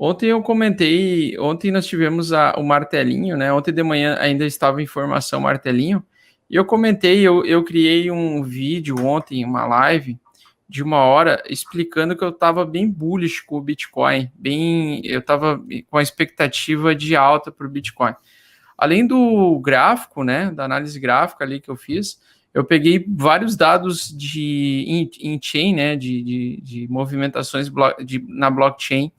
Ontem eu comentei, ontem nós tivemos o martelinho, né? Ontem de manhã ainda estava em formação martelinho, e eu comentei, eu criei um vídeo ontem, uma live de 1 hora, explicando que eu estava bem bullish com o Bitcoin, eu estava com a expectativa de alta para o Bitcoin. Além do gráfico, né, da análise gráfica ali que eu fiz, eu peguei vários dados de in-chain, né, de movimentações na blockchain,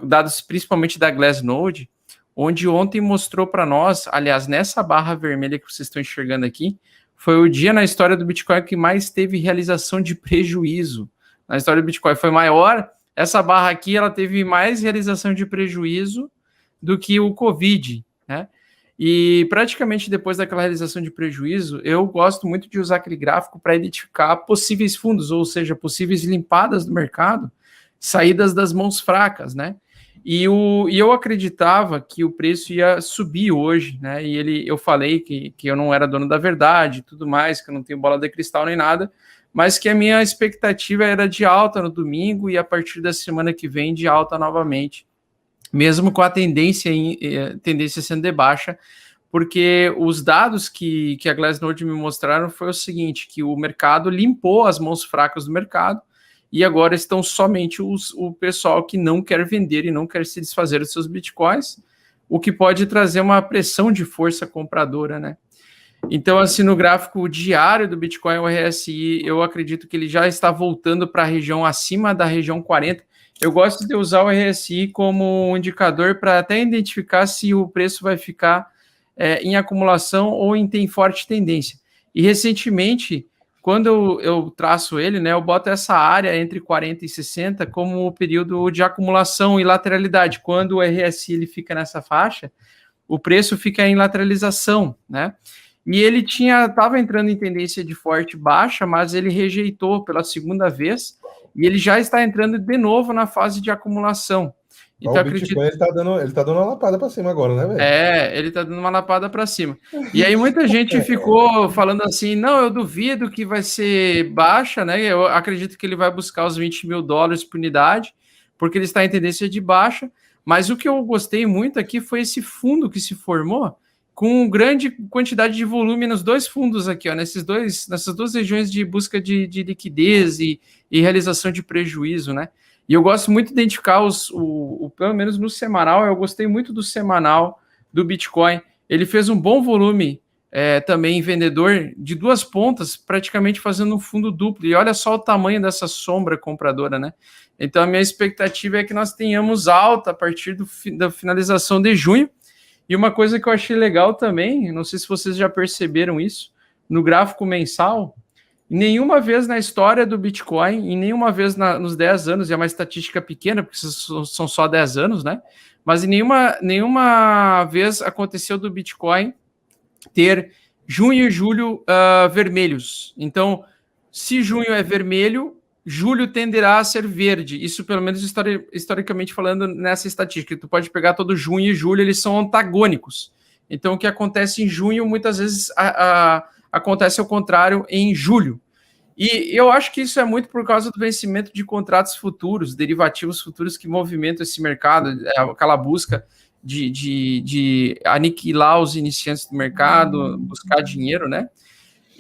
dados principalmente da Glassnode, onde ontem mostrou para nós, aliás, nessa barra vermelha que vocês estão enxergando aqui, foi o dia na história do Bitcoin que mais teve realização de prejuízo. Na história do Bitcoin foi maior, essa barra aqui ela teve mais realização de prejuízo do que o Covid, né? E praticamente depois daquela realização de prejuízo, eu gosto muito de usar aquele gráfico para identificar possíveis fundos, ou seja, possíveis limpadas do mercado, saídas das mãos fracas, né? E eu acreditava que o preço ia subir hoje, né? E eu falei que eu não era dono da verdade, tudo mais, que eu não tenho bola de cristal nem nada, mas que a minha expectativa era de alta no domingo e a partir da semana que vem de alta novamente, mesmo com a tendência sendo de baixa, porque os dados que a Glassnode me mostraram foi o seguinte, que o mercado limpou as mãos fracas do mercado, e agora estão somente o pessoal que não quer vender e não quer se desfazer dos seus bitcoins, o que pode trazer uma pressão de força compradora, né? Então, assim, no gráfico diário do Bitcoin, o RSI, eu acredito que ele já está voltando para a região acima da região 40. Eu gosto de usar o RSI como um indicador para até identificar se o preço vai ficar em acumulação ou tem forte tendência. E recentemente, quando eu traço ele, né, eu boto essa área entre 40 e 60 como o período de acumulação e lateralidade. Quando o RSI ele fica nessa faixa, o preço fica em lateralização, né? E ele estava entrando em tendência de forte baixa, mas ele rejeitou pela segunda vez e ele já está entrando de novo na fase de acumulação. Então, o Bitcoin ele tá dando uma lapada para cima agora, né, velho? Ele tá dando uma lapada para cima. E aí muita gente ficou falando assim, não, eu duvido que vai ser baixa, né? Eu acredito que ele vai buscar os 20 mil dólares por unidade, porque ele está em tendência de baixa. Mas o que eu gostei muito aqui foi esse fundo que se formou, com grande quantidade de volume nos dois fundos aqui, ó, nessas duas regiões de busca de liquidez e realização de prejuízo, né? E eu gosto muito de identificar pelo menos no semanal, eu gostei muito do semanal do Bitcoin. Ele fez um bom volume também vendedor de duas pontas, praticamente fazendo um fundo duplo. E olha só o tamanho dessa sombra compradora, né? Então a minha expectativa é que nós tenhamos alta a partir da finalização de junho. E uma coisa que eu achei legal também, não sei se vocês já perceberam isso, no gráfico mensal, nenhuma vez na história do Bitcoin, e nenhuma vez nos 10 anos, e é uma estatística pequena, porque são só 10 anos, né? Mas em nenhuma vez aconteceu do Bitcoin ter junho e julho vermelhos. Então, se junho é vermelho, julho tenderá a ser verde. Isso, pelo menos, historicamente falando, nessa estatística. Tu pode pegar todo junho e julho, eles são antagônicos. Então, o que acontece em junho, muitas vezes, acontece ao contrário em julho. E eu acho que isso é muito por causa do vencimento de contratos futuros, derivativos futuros que movimentam esse mercado, aquela busca de aniquilar os iniciantes do mercado, buscar dinheiro, né?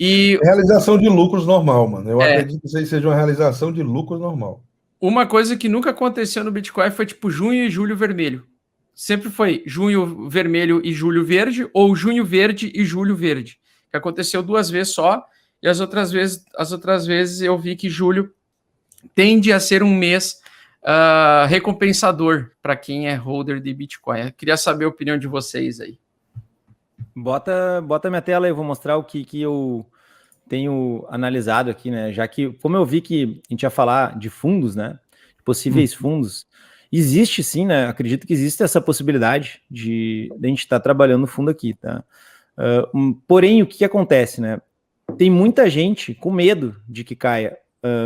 E realização de lucros normal, mano. Eu acredito que isso aí seja uma realização de lucros normal. Uma coisa que nunca aconteceu no Bitcoin foi tipo junho e julho vermelho. Sempre foi junho vermelho e julho verde, ou junho verde e julho verde. Que aconteceu 2 vezes só, e as outras vezes eu vi que julho tende a ser um mês recompensador para quem é holder de Bitcoin. Eu queria saber a opinião de vocês aí. Bota minha tela aí, eu vou mostrar o que eu tenho analisado aqui, né? Já que, como eu vi que a gente ia falar de fundos, né? Possíveis fundos, existe sim, né? Acredito que existe essa possibilidade de a gente estar trabalhando no fundo aqui, tá? Porém, o que acontece, né? Tem muita gente com medo de que caia,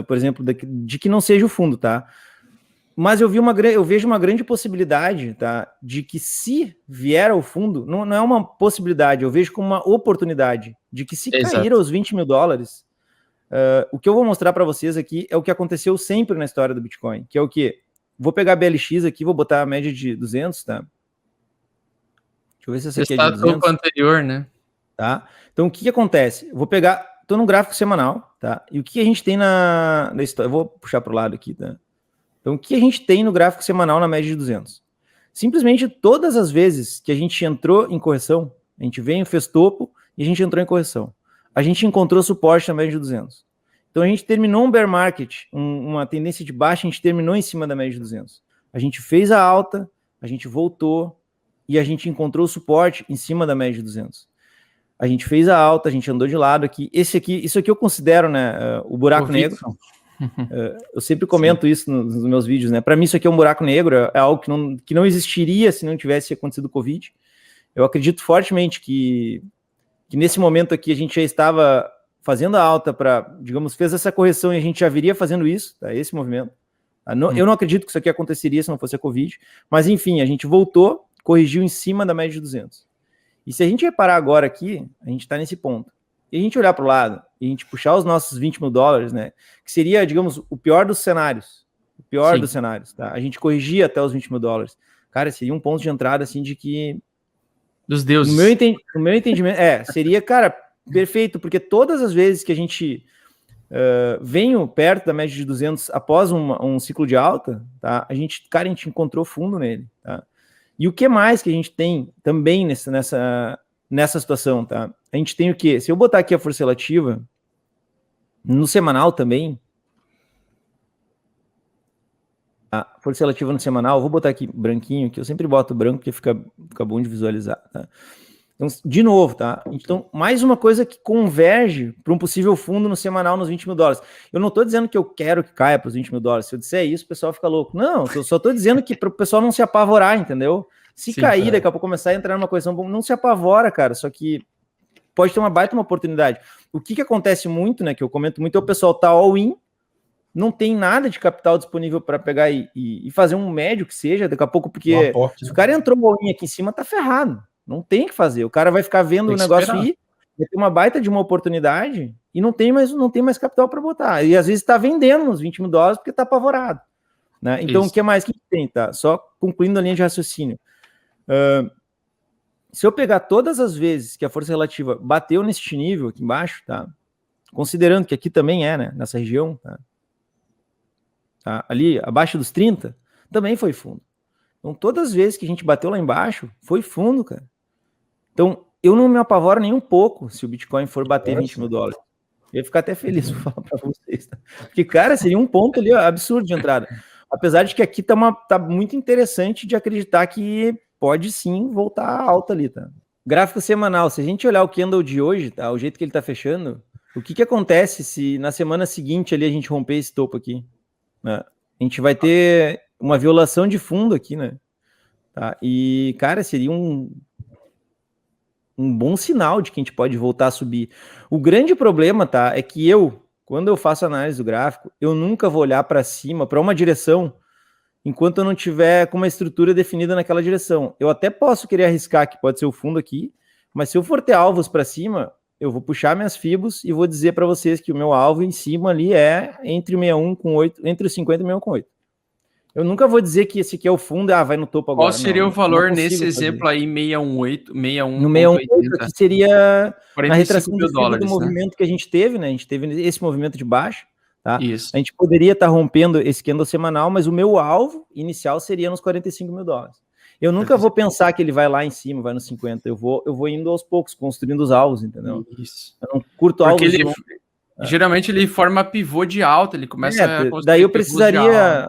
por exemplo, de que não seja o fundo, tá? Mas eu vejo uma grande possibilidade, tá? De que se vier ao fundo, não é uma possibilidade, eu vejo como uma oportunidade de que se cair aos 20 mil dólares, o que eu vou mostrar para vocês aqui é o que aconteceu sempre na história do Bitcoin, que é o quê? Vou pegar a BLX aqui, vou botar a média de 200, tá? Deixa eu ver se essa aqui é de 200. Topo anterior, né? Tá? Então, o que acontece? Eu vou pegar... Tô no gráfico semanal, tá? E o que a gente tem na história? Eu vou puxar para o lado aqui, tá? Então, o que a gente tem no gráfico semanal na média de 200? Simplesmente todas as vezes que a gente entrou em correção, a gente veio, fez topo e a gente entrou em correção. A gente encontrou suporte na média de 200. Então, a gente terminou um bear market, uma tendência de baixa, a gente terminou em cima da média de 200. A gente fez a alta, a gente voltou e a gente encontrou suporte em cima da média de 200. A gente fez a alta, a gente andou de lado aqui. Isso aqui eu considero, né, o buraco negro. Eu sempre comento isso nos meus vídeos, né? Para mim, isso aqui é um buraco negro, é algo que não existiria se não tivesse acontecido o Covid. Eu acredito fortemente que nesse momento aqui a gente já estava fazendo a alta para, digamos, fez essa correção e a gente já viria fazendo isso, tá? Esse movimento. Eu não acredito que isso aqui aconteceria se não fosse a Covid, mas enfim, a gente voltou, corrigiu em cima da média de 200. E se a gente reparar agora aqui, a gente está nesse ponto. E a gente olhar para o lado, e a gente puxar os nossos 20 mil dólares, né? Que seria, digamos, o pior dos cenários. O pior dos cenários, tá? A gente corrigir até os 20 mil dólares. Cara, seria um ponto de entrada, assim, de que... Dos deuses. No meu entendimento, seria, cara, perfeito, porque todas as vezes que a gente venho perto da média de 200 após um ciclo de alta, tá? A gente encontrou fundo nele, tá? E o que mais que a gente tem também nessa situação, tá? A gente tem o quê? Se eu botar aqui a força relativa, no semanal também, a força relativa no semanal, vou botar aqui branquinho, que eu sempre boto branco, porque fica bom de visualizar, tá? Então, de novo, tá? Então, mais uma coisa que converge para um possível fundo no semanal nos 20 mil dólares. Eu não estou dizendo que eu quero que caia para os 20 mil dólares. Se eu disser isso, o pessoal fica louco. Não, eu só estou dizendo que para o pessoal não se apavorar, entendeu? Se cair, daqui a pouco começar a entrar numa correção, não se apavora, cara. Só que pode ter uma baita oportunidade. O que acontece muito, né, que eu comento muito, é o pessoal tá all-in, não tem nada de capital disponível para pegar e fazer um médio que seja, daqui a pouco, porque se o cara entrou all-in aqui em cima, tá ferrado. Não tem o que fazer. O cara vai ficar vendo o negócio ir, vai ter uma baita de uma oportunidade e não tem mais capital para botar. E às vezes está vendendo nos 20 mil dólares porque está apavorado. Né? Então, o que mais que tem? Tá? Só concluindo a linha de raciocínio. Se eu pegar todas as vezes que a força relativa bateu neste nível aqui embaixo, tá? Considerando que aqui também é, né? Nessa região, tá? Ali, abaixo dos 30, também foi fundo. Então, todas as vezes que a gente bateu lá embaixo, foi fundo, cara. Então, eu não me apavoro nem um pouco se o Bitcoin for bater 20 mil dólares. Eu ia ficar até feliz por falar para vocês. Tá? Porque, cara, seria um ponto ali absurdo de entrada. Apesar de que aqui tá muito interessante de acreditar que pode sim voltar alta ali, tá? Gráfico semanal. Se a gente olhar o candle de hoje, tá? O jeito que ele tá fechando, o que acontece se na semana seguinte ali a gente romper esse topo aqui? Né? A gente vai ter uma violação de fundo aqui, né? Tá? E, cara, seria um bom sinal de que a gente pode voltar a subir. O grande problema, tá, é que quando eu faço análise do gráfico, eu nunca vou olhar para cima, para uma direção, enquanto eu não tiver com uma estrutura definida naquela direção. Eu até posso querer arriscar que pode ser o fundo aqui, mas se eu for ter alvos para cima, eu vou puxar minhas fibos e vou dizer para vocês que o meu alvo em cima ali é entre 61 com 8, entre os 50 e 61 com 8. Eu nunca vou dizer que esse aqui é o fundo, vai no topo agora. Qual seria o valor nesse exemplo aí, 618, 61? No 618 aqui seria na retração mil dólares, do movimento que a gente teve, né? A gente teve esse movimento de baixo, tá? Isso. A gente poderia estar rompendo esse candle semanal, mas o meu alvo inicial seria nos 45 mil dólares. Eu nunca vou pensar que ele vai lá em cima, vai nos 50. Eu vou indo aos poucos, construindo os alvos, entendeu? Isso. Eu não curto alvos. Geralmente ele forma pivô de alta, ele começa a construir. Daí eu precisaria...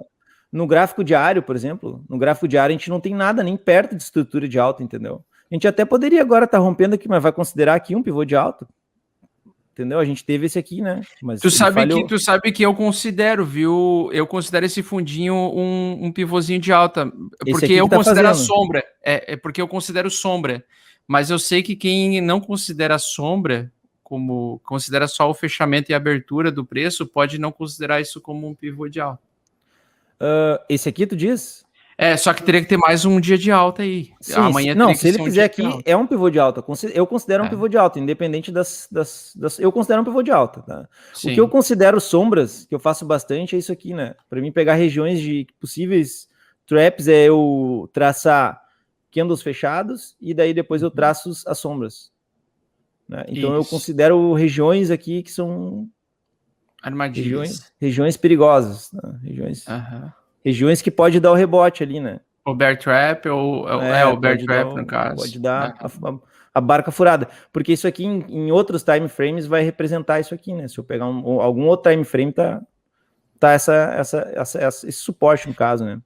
No gráfico diário, por exemplo, no gráfico diário a gente não tem nada nem perto de estrutura de alta, entendeu? A gente até poderia agora estar rompendo aqui, mas vai considerar aqui um pivô de alta, entendeu? A gente teve esse aqui, né? Mas tu sabe que eu considero, viu? Eu considero esse fundinho um pivôzinho de alta, porque eu considero a sombra. É porque eu considero sombra. Mas eu sei que quem não considera sombra, como considera só o fechamento e a abertura do preço, pode não considerar isso como um pivô de alta. Esse aqui tu diz? Só que teria que ter mais um dia de alta aí. Sim, Amanhã não, teria que se ele ser um fizer dia de aqui, alta. é um pivô de alta. Eu considero um pivô de alta, independente das. Eu considero um pivô de alta, tá? Sim. O que eu considero sombras, que eu faço bastante, é isso aqui, né? Para mim, pegar regiões de possíveis traps é eu traçar candles fechados e daí depois eu traço as sombras. Né? Então eu considero regiões aqui que são armadilhas. Regiões perigosas, né? Regiões que pode dar o rebote ali, né? O bear trap, ou o bear trap, no caso. Pode dar a barca furada. Porque isso aqui, em outros time frames, vai representar isso aqui, né? Se eu pegar algum outro time frame, tá esse suporte, no caso, né?